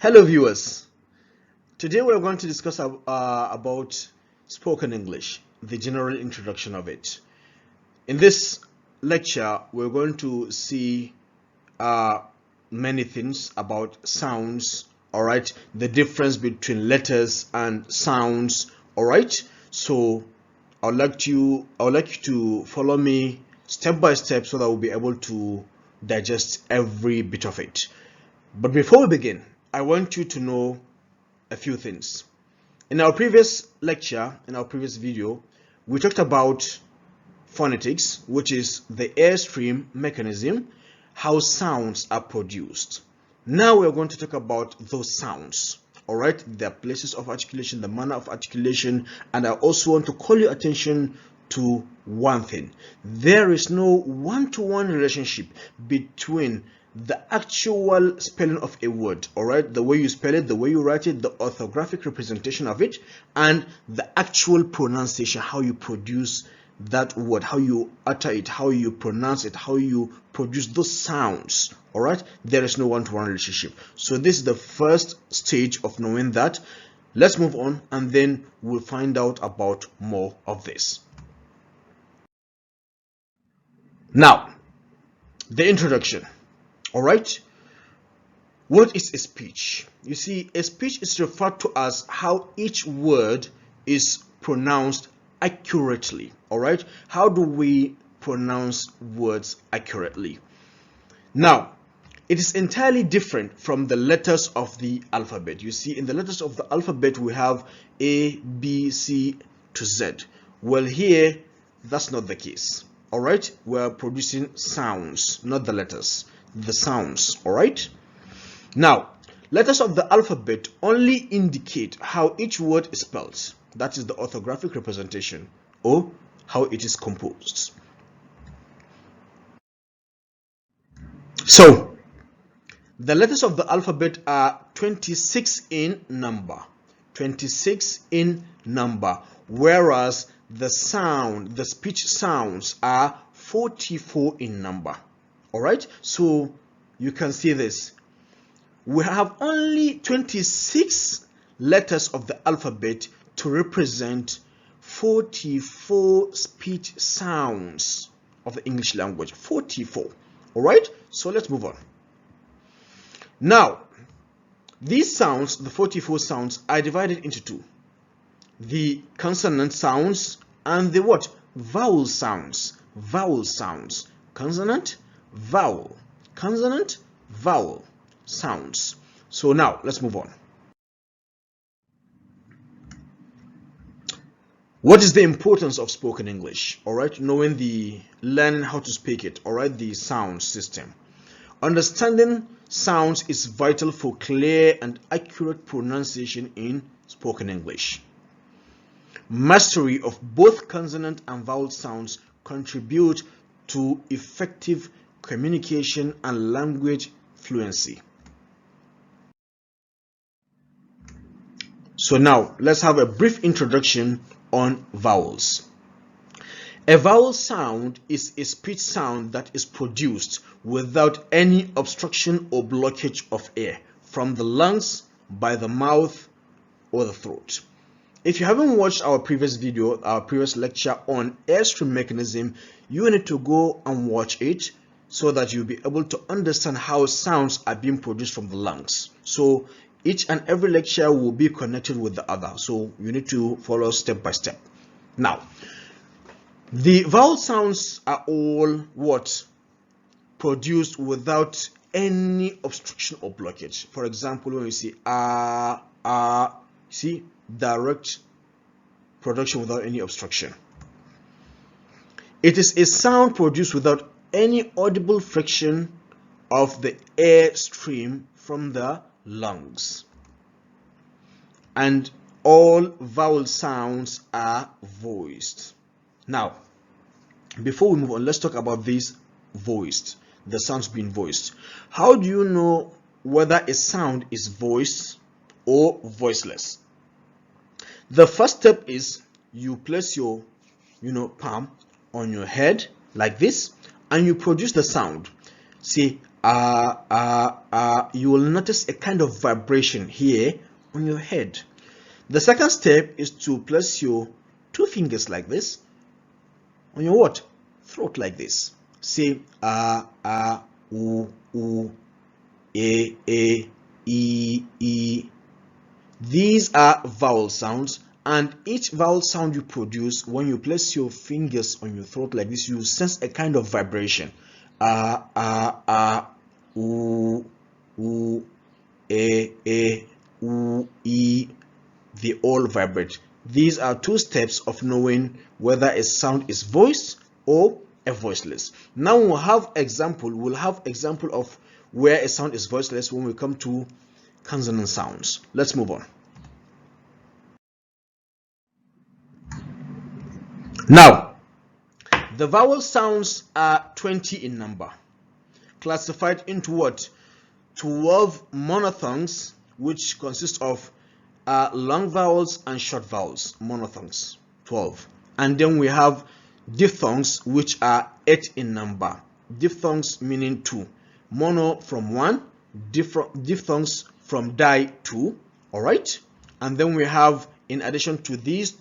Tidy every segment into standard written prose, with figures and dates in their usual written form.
Hello viewers, today we're going to discuss about spoken English, the general introduction of it. In this lecture we're going to see many things about sounds, alright, the difference between letters and sounds, alright. So I would like you to follow me step by step so that we'll be able to digest every bit of it. But before we begin, I want you to know a few things. In our previous lecture, in our previous video, we talked about phonetics, which is the airstream mechanism, how sounds are produced. Now we're going to talk about those sounds, all right, their places of articulation, the manner of articulation, and I also want to call your attention to one thing. There is no one-to-one relationship between the actual spelling of a word, all right, the way you spell it, the way you write it, the orthographic representation of it, and the actual pronunciation, how you produce that word, how you utter it, how you pronounce it, how you produce those sounds, all right. There is no one-to-one relationship. So this is the first stage of knowing that. Let's move on and then we'll find out about more of this. Now, the introduction. All right, what is a speech? You see, a speech is referred to as how each word is pronounced accurately. All right, how do we pronounce words accurately? Now, it is entirely different from the letters of the alphabet. You see, in the letters of the alphabet we have A, B, C to Z. Well, here that's not the case. All right, we're producing sounds, not the letters, the sounds. All right, now letters of the alphabet only indicate how each word is spelled, that is the orthographic representation, or how it is composed. So the letters of the alphabet are 26 in number, 26 in number, whereas the speech sounds are 44 in number. All right, so you can see this. We have only 26 letters of the alphabet to represent 44 speech sounds of the English language. 44. All right, so let's move on. Now, these sounds, the 44 sounds, are divided into two: the consonant sounds and the what? Vowel sounds. Vowel sounds. Consonant, vowel. Consonant, vowel sounds. So now let's move on. What is the importance of spoken English? All right, learning how to speak it. All right, the sound system. Understanding sounds is vital for clear and accurate pronunciation in spoken English. Mastery of both consonant and vowel sounds contribute to effective communication and language fluency. So now let's have a brief introduction on vowels. A vowel sound is a speech sound that is produced without any obstruction or blockage of air from the lungs, by the mouth, or the throat. If you haven't watched our previous video, our previous lecture on airstream mechanism, you need to go and watch it so that you'll be able to understand how sounds are being produced from the lungs. So each and every lecture will be connected with the other, so you need to follow step by step. Now, the vowel sounds are all what? Produced without any obstruction or blockage. For example, when you see see, direct production without any obstruction. It is a sound produced without any audible friction of the air stream from the lungs. And all vowel sounds are voiced. Now, before we move on, let's talk about these voiced, the sounds being voiced. How do you know whether a sound is voiced or voiceless? The first step is you place your palm on your head like this and you produce the sound. See, you will notice a kind of vibration here on your head. The second step is to place your two fingers like this on your what? Throat, like this. Say u, e, e. These are vowel sounds, and each vowel sound you produce, when you place your fingers on your throat like this, you sense a kind of vibration. U, e, e. They all vibrate. These are two steps of knowing whether a sound is voiced or a voiceless. Now we'll have example of where a sound is voiceless when we come to consonant sounds. Let's move on. Now, the vowel sounds are 20 in number, classified into what? 12 monophthongs, which consist of long vowels and short vowels. Monophthongs, 12. And then we have diphthongs, which are 8 in number. Diphthongs meaning 2. Mono from 1, diphthongs from di 2. All right. And then we have, in addition to these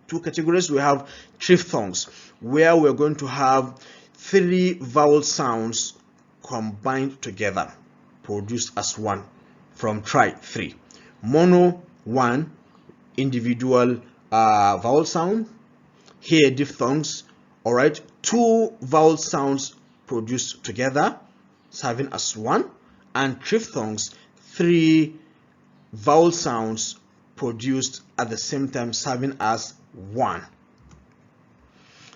two categories, we have triphthongs, where we're going to have 3 vowel sounds combined together, produced as one, from tri 3. Mono, 1 individual vowel sound. Here diphthongs, all right, 2 vowel sounds produced together, serving as one, and triphthongs, 3 vowel sounds produced at the same time, serving as one.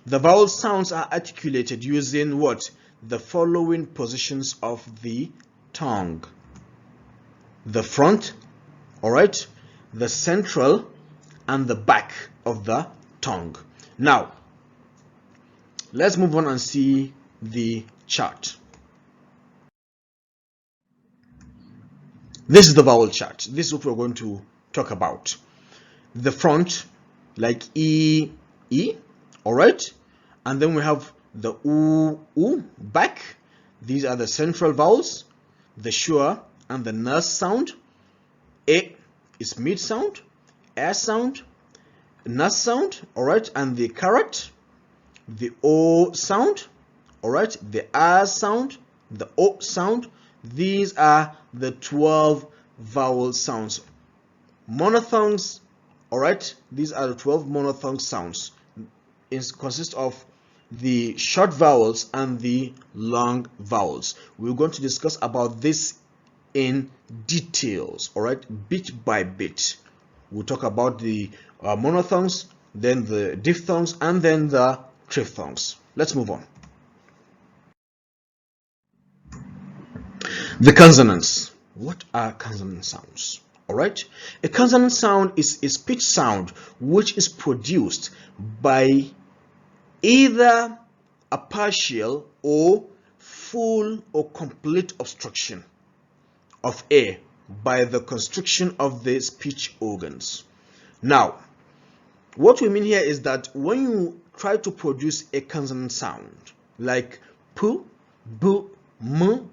The vowel sounds are articulated using what? The following positions of the tongue: the front, all right, the central, and the back of the tongue. Now, let's move on and see the chart. This is the vowel chart. This is what we're going to talk about. The front, like E, all right, and then we have the U, back. These are the central vowels, the schwa and the nurse sound. E is mid sound, air sound, nurse sound, all right, and the carat, the O sound, all right, the R sound, the O sound. These are the 12 vowel sounds. Monophthongs, all right, these are the 12 monophthong sounds. It consists of the short vowels and the long vowels. We're going to discuss about this in details, all right, bit by bit. We'll talk about the monophthongs, then the diphthongs, and then the triphthongs. Let's move on. The consonants. What are consonant sounds? All right, a consonant sound is a speech sound which is produced by either a partial or full or complete obstruction of air by the constriction of the speech organs. Now, what we mean here is that when you try to produce a consonant sound like p, b, m,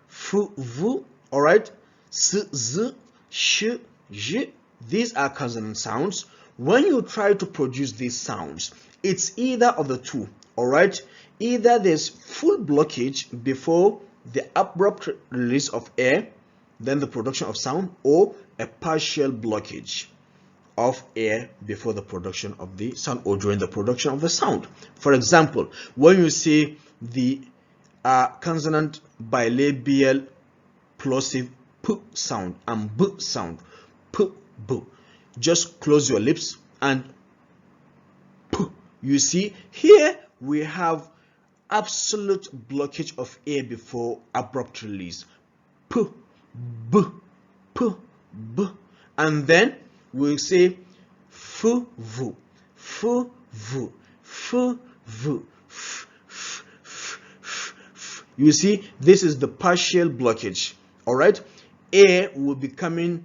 f, v, all right, s, z, sh, j, these are consonant sounds. When you try to produce these sounds, it's either of the two, all right. Either there's full blockage before the abrupt release of air, then the production of sound, or a partial blockage of air before the production of the sound or during the production of the sound. For example, when you say the consonant bilabial plosive p sound and b sound, p, b, just close your lips and p. You see here we have absolute blockage of air before abrupt release. P, b, p, b, and then we'll say f, v, f, v, f, v, f, f, f, f, f. You see, this is the partial blockage. All right, air will be coming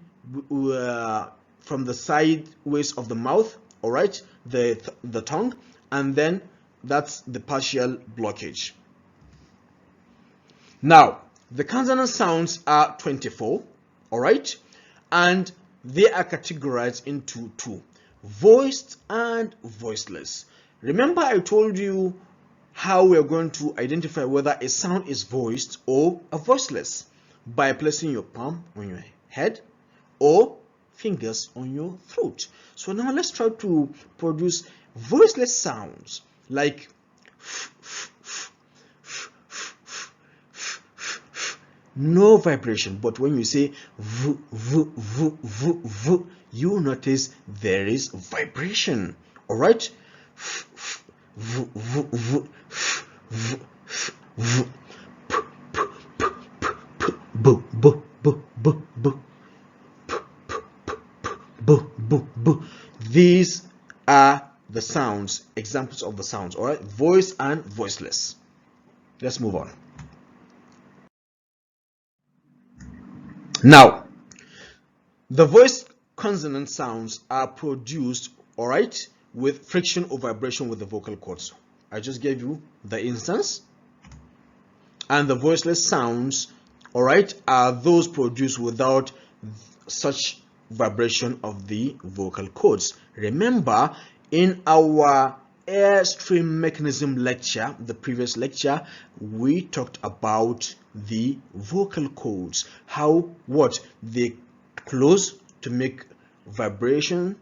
from the sideways of the mouth, all right, the tongue, and then that's the partial blockage. Now, The consonant sounds are 24, all right, and they are categorized into two: voiced and voiceless. Remember, I told you how we are going to identify whether a sound is voiced or a voiceless by placing your palm on your head or fingers on your throat. So now let's try to produce voiceless sounds like no vibration, but when you say v, v, v, v, v, you notice there is vibration. All right, v, v, v, v, v, v, p, p, p, p, p, b, b, b, b, b, p, p, p, p, b, b. These are the sounds, examples of the sounds. All right, voice and voiceless. Let's move on. Now, the voiced consonant sounds are produced, all right, with friction or vibration with the vocal cords. I just gave you the instance. And the voiceless sounds, all right, are those produced without such vibration of the vocal cords. Remember, in our airstream mechanism lecture, the previous lecture, we talked about the vocal cords, how they close to make vibration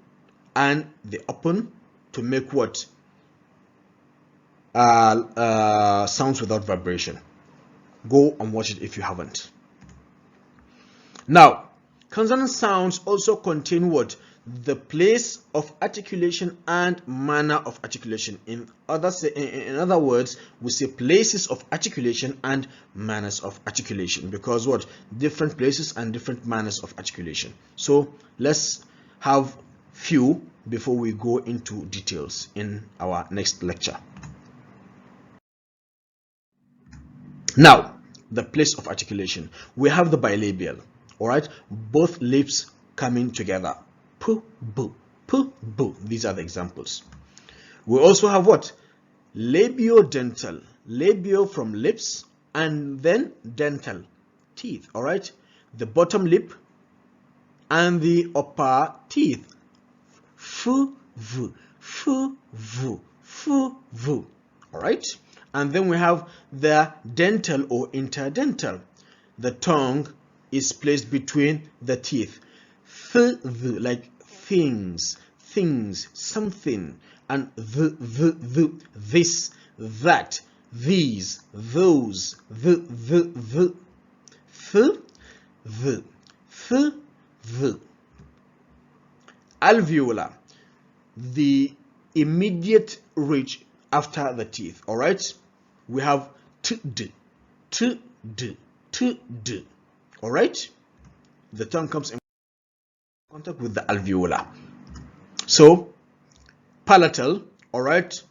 and they open to make sounds without vibration. Go and watch it if you haven't. Now, consonant sounds also contain the place of articulation and manner of articulation. In other words, we say places of articulation and manners of articulation, because different places and different manners of articulation. So let's have few before we go into details in our next lecture. Now, the place of articulation. We have the bilabial, all right, both lips coming together. P, b, p, b. These are the examples. We also have labiodental. Labio from lips, and then dental, teeth, all right, the bottom lip and the upper teeth. F, v, f, v, f, v, all right. And then we have the dental or interdental. The tongue is placed between the teeth. Th, like things, something, and the, this, that, these, those, the, th, the. Alveolar, the immediate ridge after the teeth, all right. We have t-d, t-d, t-d, all right. The tongue comes in contact with the alveolar. So palatal, all right,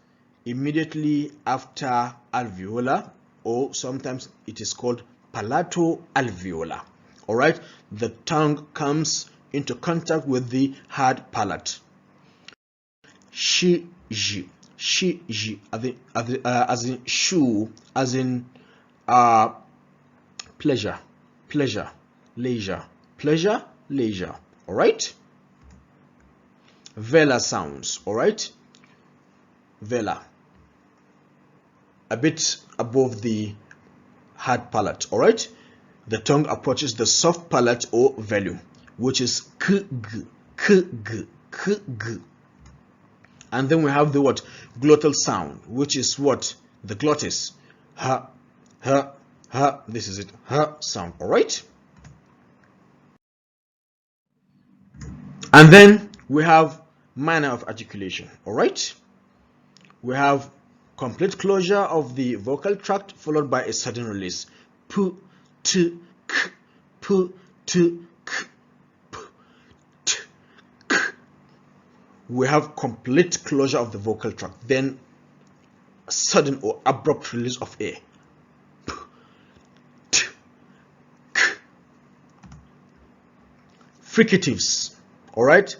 immediately after alveolar, or sometimes it is called palato-alveolar, all right. The tongue comes into contact with the hard palate. Shi, as in shoe, as in pleasure, leisure, all right. Velar sounds, all right. Velar, a bit above the hard palate, all right. The tongue approaches the soft palate or velum, which is k, g. And then we have the glottal sound, which is the glottis. Ha, ha, ha. This is it. Ha sound. All right. And then we have manner of articulation. All right. We have complete closure of the vocal tract followed by a sudden release. P, t, k, p, t, k. We have complete closure of the vocal tract, then sudden or abrupt release of air. P, t, k. Fricatives, all right,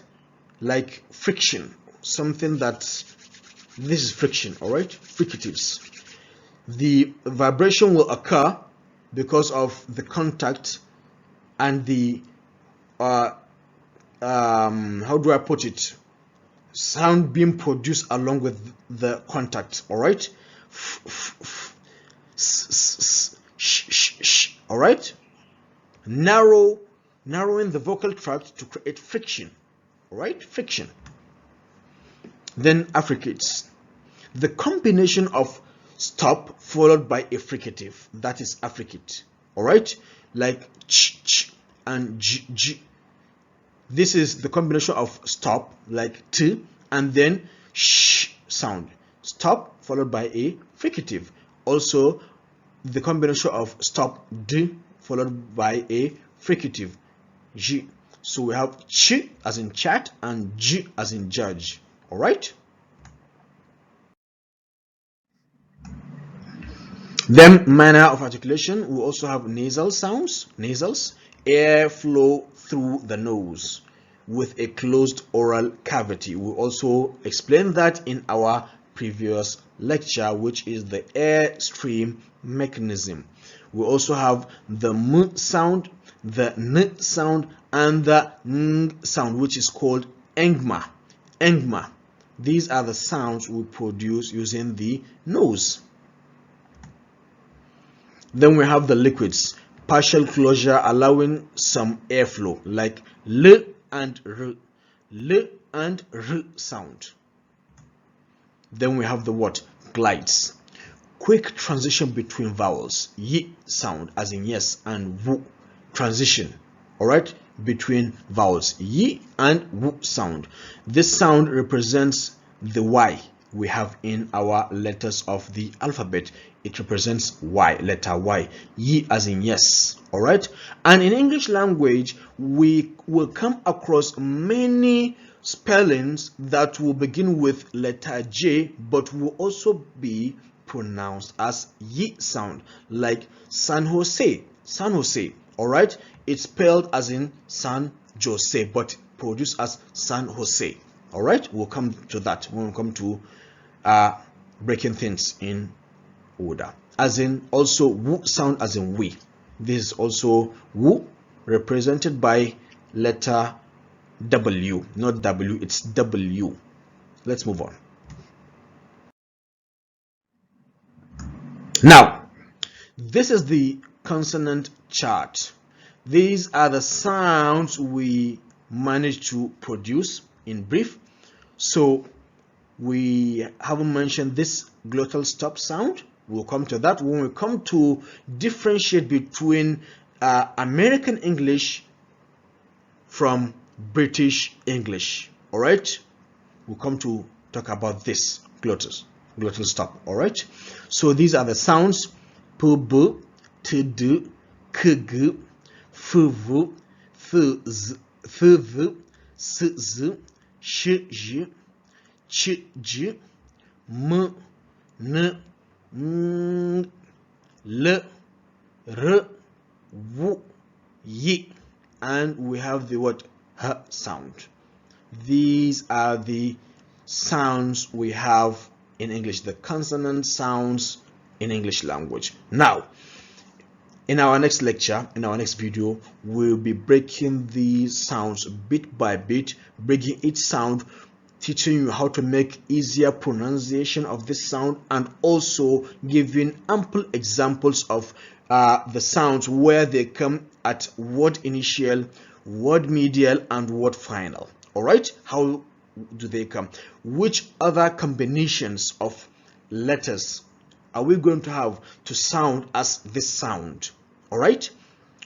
like friction, something that this is friction, all right. Fricatives, the vibration will occur because of the contact and the how do I put it, sound being produced along with the contact. All right, all right, narrowing the vocal tract to create friction. All right, friction. Then affricates, the combination of stop followed by a fricative, that is affricate. All right, like ch and g. This is the combination of stop, like t, and then sh sound. Stop followed by a fricative. Also, the combination of stop d followed by a fricative, g. So we have ch as in chat and j as in judge. All right. Then manner of articulation, we also have nasal sounds, nasals, air flow through the nose with a closed oral cavity. We also explained that in our previous lecture, which is the air stream mechanism. We also have the m sound, the n sound, and the ng sound, which is called engma. Engma. These are the sounds we produce using the nose. Then we have the liquids, partial closure allowing some airflow, like l and r sound. Then we have the what? Glides, quick transition between vowels, y sound as in yes and w transition. All right, between vowels, y and w sound. This sound represents the y we have in our letters of the alphabet. It represents y, letter y, y as in yes. All right, and in English language we will come across many spellings that will begin with letter J but will also be pronounced as y sound, like San Jose. San Jose. All right, it's spelled as in San Jose but produced as San Jose. All right, we'll come to that when we come to breaking things in order. As in also w sound as in we. This is also w represented by letter W, not W, it's W. Let's move on. Now, this is the consonant chart. These are the sounds we managed to produce in brief. So we haven't mentioned this glottal stop sound. We'll come to that when we come to differentiate between American English from British English. All right, we'll come to talk about this glottal stop. All right, so these are the sounds: p, b, t, d, k, g, f, v, th, z, th, v, s, z, sh, j, ch, j, m, n, ng, l, r, w, y, and we have the what? H sound. These are the sounds we have in English, the consonant sounds in English language. Now, in our next lecture, in our next video, we'll be breaking these sounds bit by bit, breaking each sound, teaching you how to make easier pronunciation of this sound, and also giving ample examples of the sounds where they come at word initial, word medial, and word final. All right, how do they come? Which other combinations of letters are we going to have to sound as this sound? All right,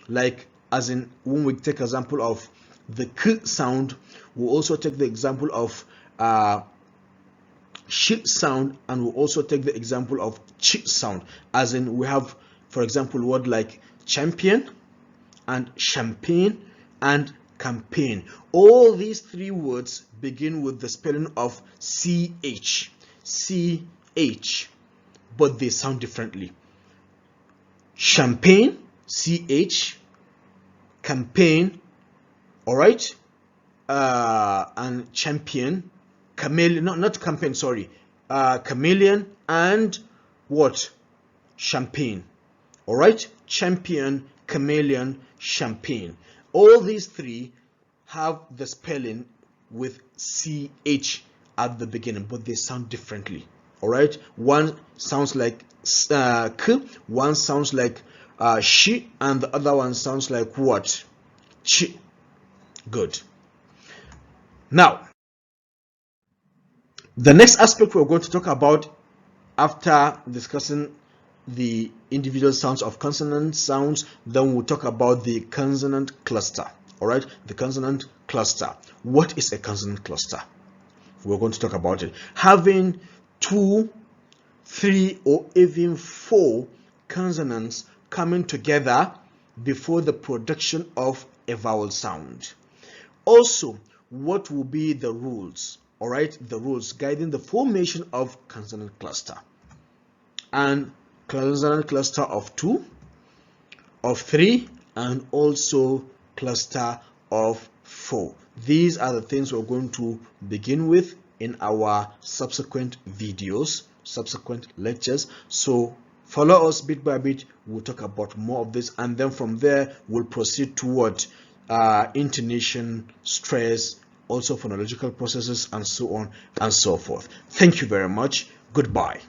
like as in when we take example of the k sound, we'll also take the example of sh sound, and we'll also take the example of ch sound. As in, we have, for example, word like champion and champagne and campaign. All these three words begin with the spelling of ch, but they sound differently. Champagne, ch, campaign, all right, and champion, chameleon, not campaign, sorry, chameleon, and what? Champagne. All right, champion, chameleon, champagne. All these three have the spelling with ch at the beginning, but they sound differently. All right, one sounds like k, one sounds like she, and the other one sounds like what? Ch. Good. Now, the next aspect we're going to talk about after discussing the individual sounds of consonant sounds, then we'll talk about the consonant cluster. All right, the consonant cluster. What is a consonant cluster? We're going to talk about it. Having 2, 3, or even 4 consonants coming together before the production of a vowel sound. Also, what will be the rules? All right, the rules guiding the formation of consonant cluster. And consonant cluster of 2, of 3, and also cluster of 4. These are the things we're going to begin with in our subsequent videos, subsequent lectures. So follow us bit by bit. We'll talk about more of this, and then from there we'll proceed toward intonation, stress, also phonological processes, and so on and so forth. Thank you very much. Goodbye.